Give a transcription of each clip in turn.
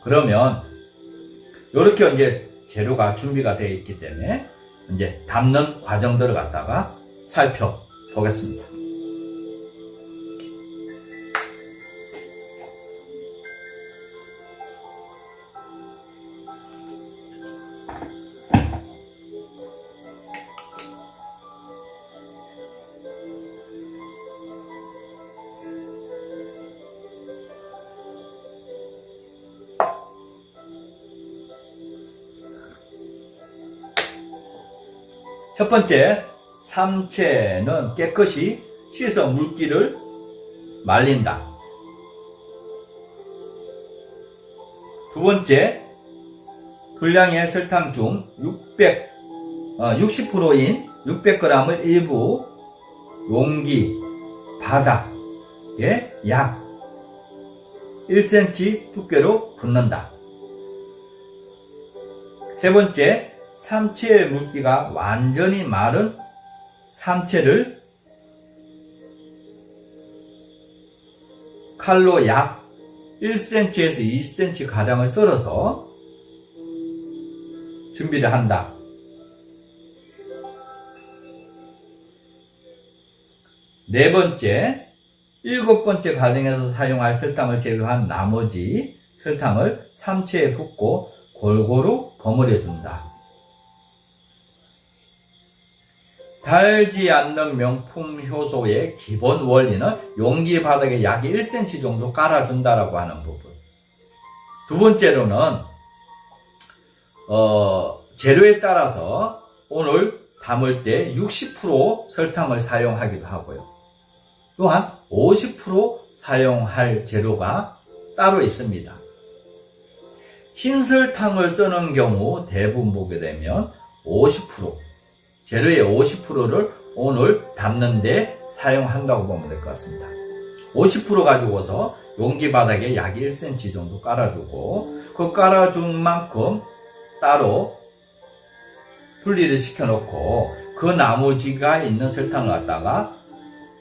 그러면 이렇게 이제 재료가 준비가 되어 있기 때문에 이제 담는 과정들을 갖다가 살펴보겠습니다. 첫 번째, 삼채는 깨끗이 씻어 물기를 말린다. 두 번째, 분량의 설탕 중 60%인 600g을 일부 용기 바닥에 약 1cm 두께로 붓는다. 세 번째, 삼채의 물기가 완전히 마른 삼채를 칼로 약 1cm에서 2cm 가량을 썰어서 준비를 한다. 네 번째, 7번째 과정에서 사용할 설탕을 제거한 나머지 설탕을 삼채에 붓고 골고루 버무려 준다. 달지 않는 명품 효소의 기본 원리는 용기 바닥에 약 1cm 정도 깔아준다라고 하는 부분. 두 번째로는 재료에 따라서 오늘 담을 때 60% 설탕을 사용하기도 하고요. 또한 50% 사용할 재료가 따로 있습니다. 흰 설탕을 쓰는 경우 대부분 보게 되면 50%, 재료의 50%를 오늘 담는데 사용한다고 보면 될 것 같습니다. 50% 가지고서 용기 바닥에 약 1cm 정도 깔아주고 그 깔아준 만큼 따로 분리를 시켜놓고 그 나머지가 있는 설탕을 갖다가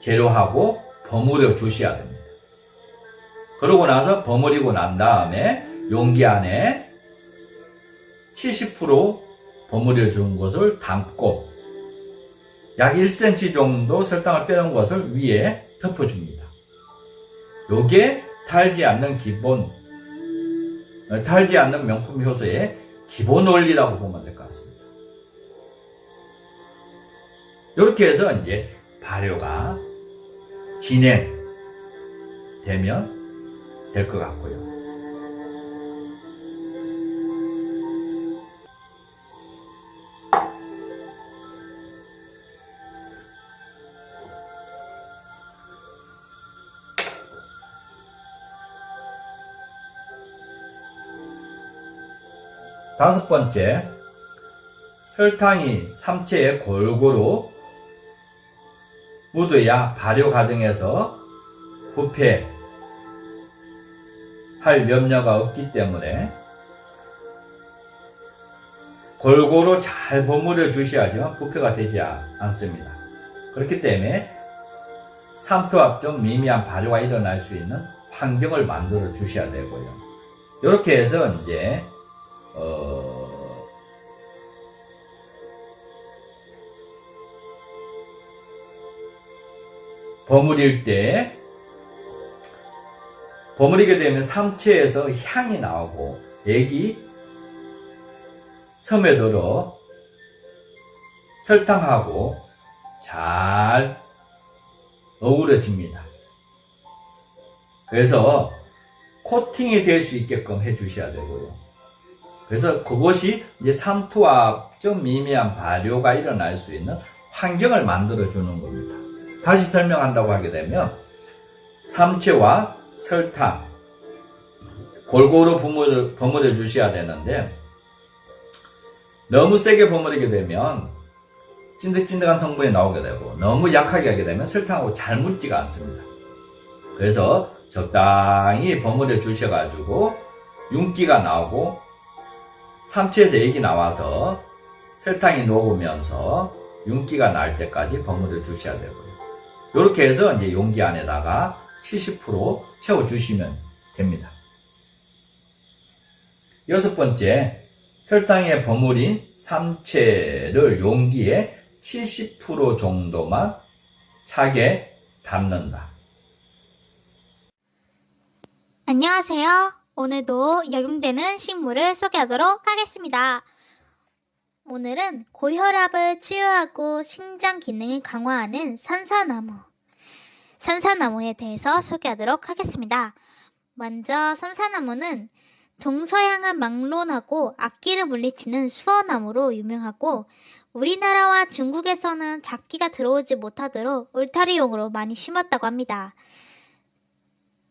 재료하고 버무려 주셔야 됩니다. 그러고 나서 버무리고 난 다음에 용기 안에 70% 버무려 준 것을 담고 약 1cm 정도 설탕을 빼놓은 것을 위에 덮어줍니다. 요게 달지 않는 명품 효소의 기본 원리라고 보면 될 것 같습니다. 이렇게 해서 이제 발효가 진행되면 될 것 같고요. 다섯 번째, 설탕이 삼채에 골고루 묻어야 발효 과정에서 부패할 염려가 없기 때문에 골고루 잘 버무려 주셔야지만 부패가 되지 않습니다. 그렇기 때문에 삼투압 중 미미한 발효가 일어날 수 있는 환경을 만들어 주셔야 되고요. 이렇게 해서 이제 버무리게 되면 삼채에서 향이 나오고 액이 스며들어 설탕하고 잘 어우러집니다. 그래서 코팅이 될 수 있게끔 해주셔야 되고요. 그래서 그것이 이제 삼투압 좀 미미한 발효가 일어날 수 있는 환경을 만들어 주는 겁니다. 다시 설명한다고 하게 되면 삼채와 설탕 골고루 버무려 주셔야 되는데 너무 세게 버무리게 되면 찐득찐득한 성분이 나오게 되고 너무 약하게 하게 되면 설탕하고 잘 묻지가 않습니다. 그래서 적당히 버무려 주셔가지고 윤기가 나오고 삼채에서 액이 나와서 설탕이 녹으면서 윤기가 날 때까지 버무려 주셔야 되고요. 이렇게 해서 이제 용기 안에다가 70% 채워주시면 됩니다. 여섯 번째, 설탕에 버무린 삼채를 용기에 70% 정도만 차게 담는다. 안녕하세요. 오늘도 역용되는 식물을 소개하도록 하겠습니다. 오늘은 고혈압을 치유하고 신장 기능을 강화하는 산사나무에 대해서 소개하도록 하겠습니다. 먼저 산사나무는 동서양을 막론하고 악귀를 물리치는 수어나무로 유명하고 우리나라와 중국에서는 잡기가 들어오지 못하도록 울타리용으로 많이 심었다고 합니다.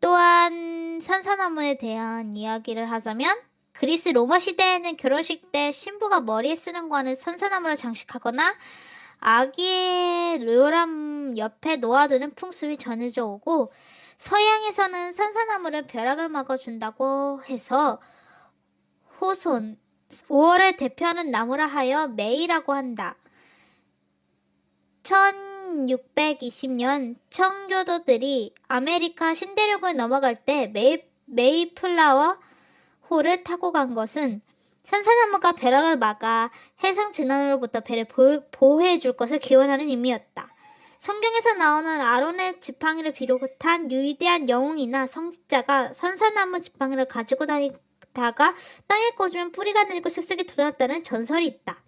또한 산사나무에 대한 이야기를 하자면 그리스 로마 시대에는 결혼식 때 신부가 머리에 쓰는 거는 산사나무를 장식하거나 아기의 료람 옆에 놓아두는 풍습이 전해져 오고 서양에서는 산사나무를 벼락을 막아준다고 해서 호손, 5월을 대표하는 나무라 하여 메이라고 한다. 1620년 청교도들이 아메리카 신대륙을 넘어갈 때 메이플라워 호를 타고 간 것은 산사나무가 벼락을 막아 해상 재난으로부터 배를 보호해 줄 것을 기원하는 의미였다. 성경에서 나오는 아론의 지팡이를 비롯한 위대한 영웅이나 성직자가 산사나무 지팡이를 가지고 다니다가 땅에 꽂으면 뿌리가 내리고 쓱쓱이 돋았다는 전설이 있다.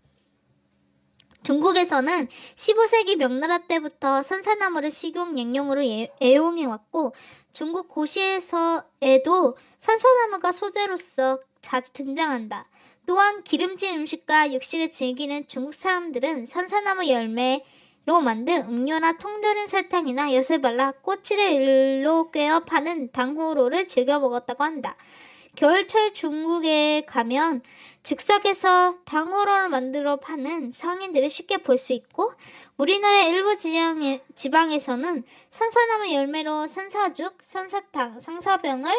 중국에서는 15세기 명나라 때부터 산사나무를 식용 양용으로 애용해왔고 중국 고시에서에도 산사나무가 소재로서 자주 등장한다. 또한 기름진 음식과 육식을 즐기는 중국 사람들은 산사나무 열매로 만든 음료나 통조림 설탕이나 엿을 발라 꼬치를 일로 꿰어 파는 당호로를 즐겨 먹었다고 한다. 겨울철 중국에 가면 즉석에서 당호로를 만들어 파는 상인들을 쉽게 볼 수 있고 우리나라 일부 지방에서는 산사나무 열매로 산사죽, 산사탕, 산사병을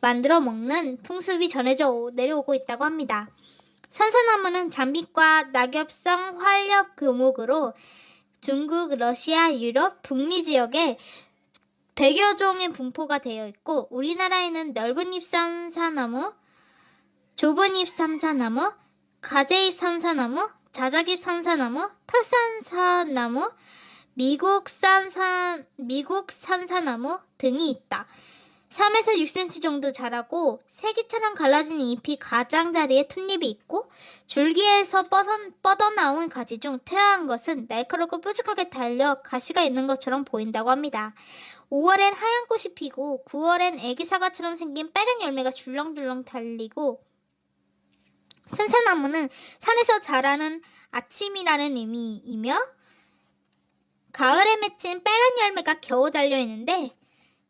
만들어 먹는 풍습이 전해져 내려오고 있다고 합니다. 산사나무는 장빛과 낙엽성 활엽 교목으로 중국, 러시아, 유럽, 북미 지역에 100여 종의 분포가 되어 있고 우리나라에는 넓은 잎 산사나무, 좁은 잎 산사나무, 가재잎 산사나무, 자작잎 산사나무, 털산사나무, 미국 산사나무 등이 있다. 3에서 6cm 정도 자라고 세기처럼 갈라진 잎이 가장자리에 툇잎이 있고 줄기에서 뻗어나온 가지 중 퇴화한 것은 날카롭고 뾰족하게 달려 가시가 있는 것처럼 보인다고 합니다. 5월엔 하얀 꽃이 피고 9월엔 애기 사과처럼 생긴 빨간 열매가 줄렁줄렁 달리고 산사나무는 산에서 자라는 아침이라는 의미이며 가을에 맺힌 빨간 열매가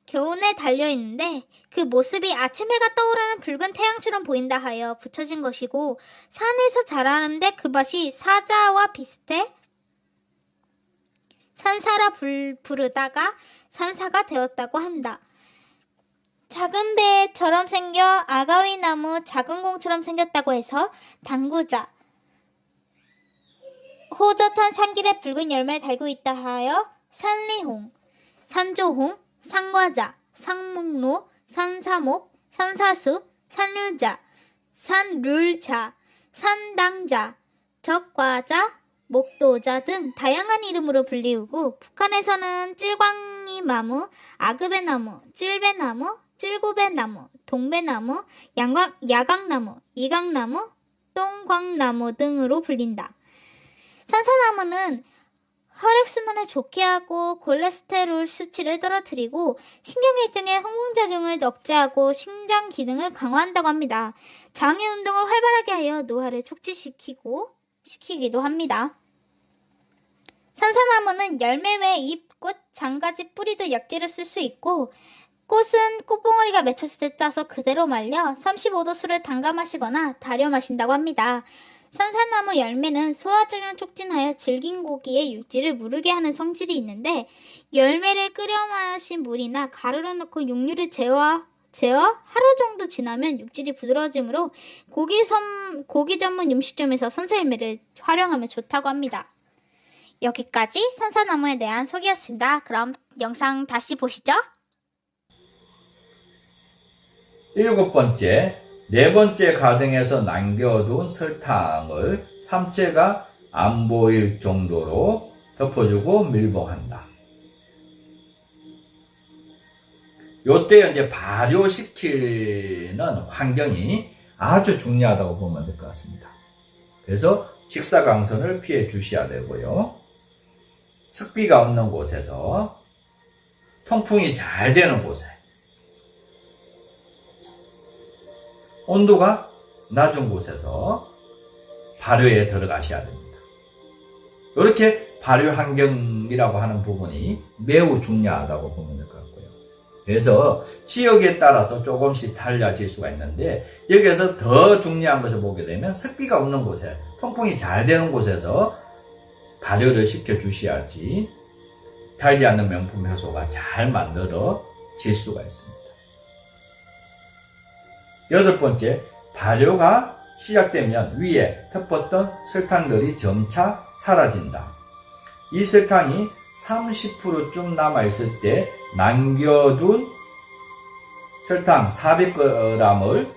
겨우내 달려있는데 그 모습이 아침 해가 떠오르는 붉은 태양처럼 보인다 하여 붙여진 것이고 산에서 자라는데 그 맛이 사자와 비슷해 산사라 부르다가 산사가 되었다고 한다. 작은 배처럼 생겨 아가위나무 작은 공처럼 생겼다고 해서 당구자, 호젓한 산길에 붉은 열매를 달고 있다 하여 산리홍, 산조홍, 산과자, 상목로, 산사목, 산사수, 산류자, 산룰자, 산당자, 적과자, 목도자 등 다양한 이름으로 불리우고 북한에서는 찔광이나무, 아그배나무, 찔배나무, 찔구배나무, 동배나무, 야광나무, 이강나무, 똥광나무 등으로 불린다. 산사나무는 혈액순환을 좋게 하고 콜레스테롤 수치를 떨어뜨리고 신경계통의 흥분작용을 억제하고 신장 기능을 강화한다고 합니다. 장애 운동을 활발하게 하여 노화를 촉진시키기도 합니다. 산사나무는 열매 외 잎, 꽃, 장가지, 뿌리도 약재로 쓸 수 있고 꽃은 꽃봉오리가 맺혔을 때 따서 그대로 말려 35도 술을 담가 마시거나 달여 마신다고 합니다. 산사나무 열매는 소화작용을 촉진하여 질긴 고기의 육질을 무르게 하는 성질이 있는데 열매를 끓여 마신 물이나 가루를 넣고 육류를 재워 하루 정도 지나면 육질이 부드러워지므로 고기 전문 음식점에서 산사열매를 활용하면 좋다고 합니다. 여기까지 산사나무에 대한 소개였습니다. 그럼 영상 다시 보시죠. 일곱 번째, 네 번째 과정에서 남겨둔 설탕을 삼체가 안 보일 정도로 덮어주고 밀봉한다. 요때 이제 발효시키는 환경이 아주 중요하다고 보면 될 것 같습니다. 그래서 직사광선을 피해 주셔야 되고요. 습기가 없는 곳에서 통풍이 잘 되는 곳에 온도가 낮은 곳에서 발효에 들어가셔야 됩니다. 이렇게 발효 환경이라고 하는 부분이 매우 중요하다고 보면 될 것 같고요. 그래서 지역에 따라서 조금씩 달라질 수가 있는데 여기에서 더 중요한 것을 보게 되면 습기가 없는 곳에 통풍이 잘 되는 곳에서 발효를 시켜 주셔야지 달지 않는 명품 효소가 잘 만들어질 수가 있습니다. 여덟 번째, 발효가 시작되면 위에 덮었던 설탕들이 점차 사라진다. 이 설탕이 30%쯤 남아있을 때 남겨둔 설탕 400g을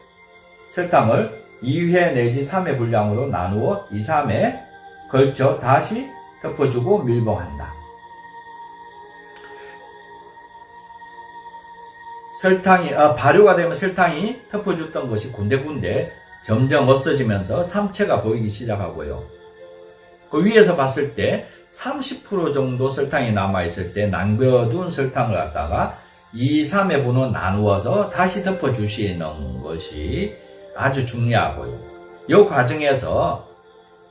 설탕을 2회 내지 3회 분량으로 나누어 2, 3회 걸쳐 다시 덮어주고 밀봉한다. 발효가 되면 설탕이 덮어줬던 것이 군데군데 점점 없어지면서 삼체가 보이기 시작하고요. 그 위에서 봤을 때 30% 정도 설탕이 남아있을 때 남겨둔 설탕을 갖다가 2, 3회분으로 나누어서 다시 덮어주시는 것이 아주 중요하고요. 이 과정에서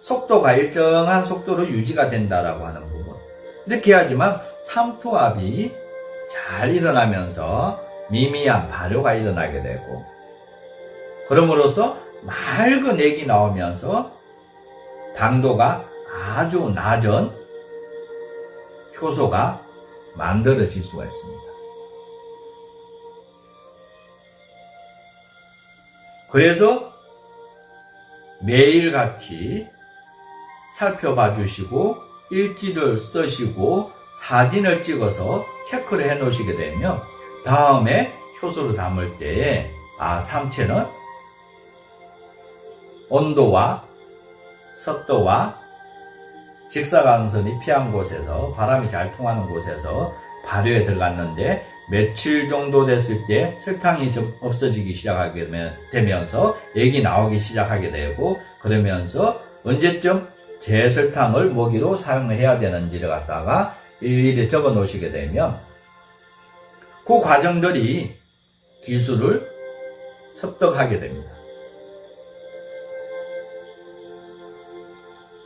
속도가 일정한 속도로 유지가 된다라고 하는 부분. 이렇게 해야지만 삼투압이 잘 일어나면서 미미한 발효가 일어나게 되고, 그럼으로써 맑은 액이 나오면서 당도가 아주 낮은 효소가 만들어질 수가 있습니다. 그래서 매일같이 살펴봐 주시고 일지를 쓰시고 사진을 찍어서 체크를 해 놓으시게 되면 다음에 효소를 담을 때에 삼체는 온도와 습도와 직사광선이 피한 곳에서 바람이 잘 통하는 곳에서 발효에 들어갔는데 며칠 정도 됐을 때 설탕이 좀 없어지기 시작하게 되면서 액이 나오기 시작하게 되고, 그러면서 언제쯤 제설탕을 먹이로 사용해야 되는지를 갖다가 일일이 적어 놓으시게 되면 그 과정들이 기술을 습득하게 됩니다.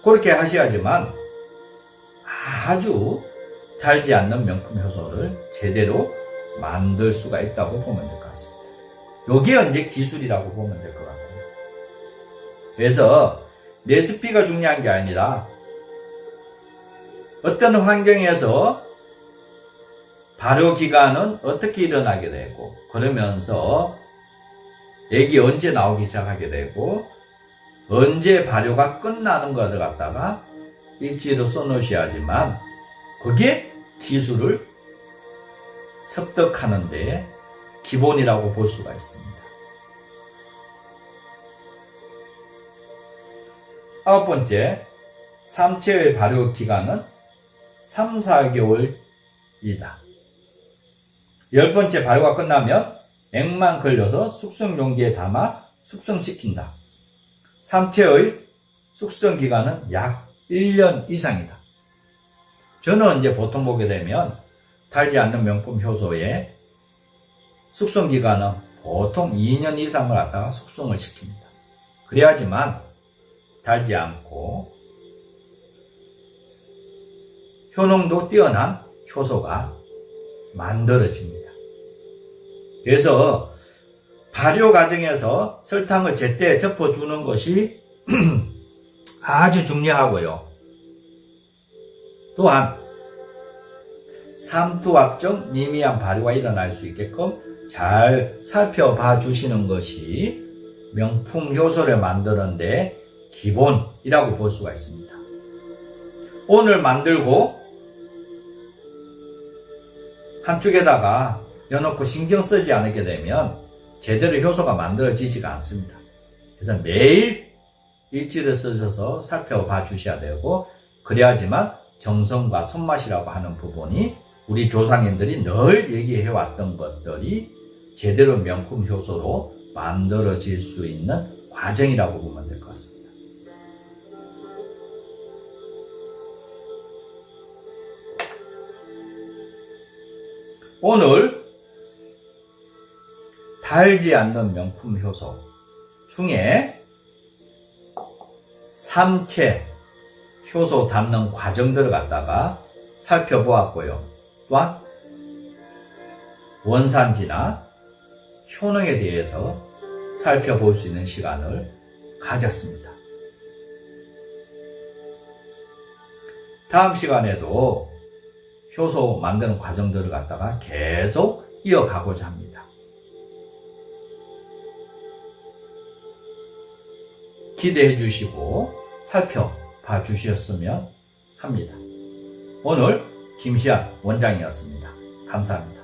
그렇게 하셔야지만 아주 달지 않는 명품 효소를 제대로 만들 수가 있다고 보면 될 것 같습니다. 요게 이제 기술이라고 보면 될 것 같고요. 그래서 레시피가 중요한 게 아니라 어떤 환경에서 발효 기간은 어떻게 일어나게 되고, 그러면서 액이 언제 나오기 시작하게 되고 언제 발효가 끝나는 것을 갖다가 일지로 써놓으셔야지만 그게 기술을 습득하는 데 기본이라고 볼 수가 있습니다. 아홉 번째, 삼체의 발효 기간은 3, 4개월이다. 열 번째, 발효가 끝나면 액만 걸려서 숙성 용기에 담아 숙성시킨다. 삼체의 숙성 기간은 약 1년 이상이다. 저는 이제 보통 보게 되면 달지 않는 명품 효소의 숙성 기간은 보통 2년 이상을 갖다가 숙성을 시킵니다. 그래야지만 달지 않고 효능도 뛰어난 효소가 만들어집니다. 그래서 발효 과정에서 설탕을 제때 접어주는 것이 아주 중요하고요. 또한 삼투압적 미미한 발효가 일어날 수 있게끔 잘 살펴봐 주시는 것이 명품 효소를 만드는 데 기본이라고 볼 수가 있습니다. 오늘 만들고 한쪽에다가 여놓고 신경 쓰지 않게 되면 제대로 효소가 만들어지지가 않습니다. 그래서 매일 일지를 쓰셔서 살펴봐 주셔야 되고, 그래야지만 정성과 손맛이라고 하는 부분이 우리 조상님들이 늘 얘기해왔던 것들이 제대로 명품 효소로 만들어질 수 있는 과정이라고 보면 될 것 같습니다. 오늘 달지 않는 명품 효소 중에 삼체 효소 닿는 과정들을 갖다가 살펴보았고요. 또한 원산지나 효능에 대해서 살펴볼 수 있는 시간을 가졌습니다. 다음 시간에도 효소 만드는 과정들을 갖다가 계속 이어가고자 합니다. 기대해 주시고 살펴봐 주셨으면 합니다. 오늘 김시안 원장이었습니다. 감사합니다.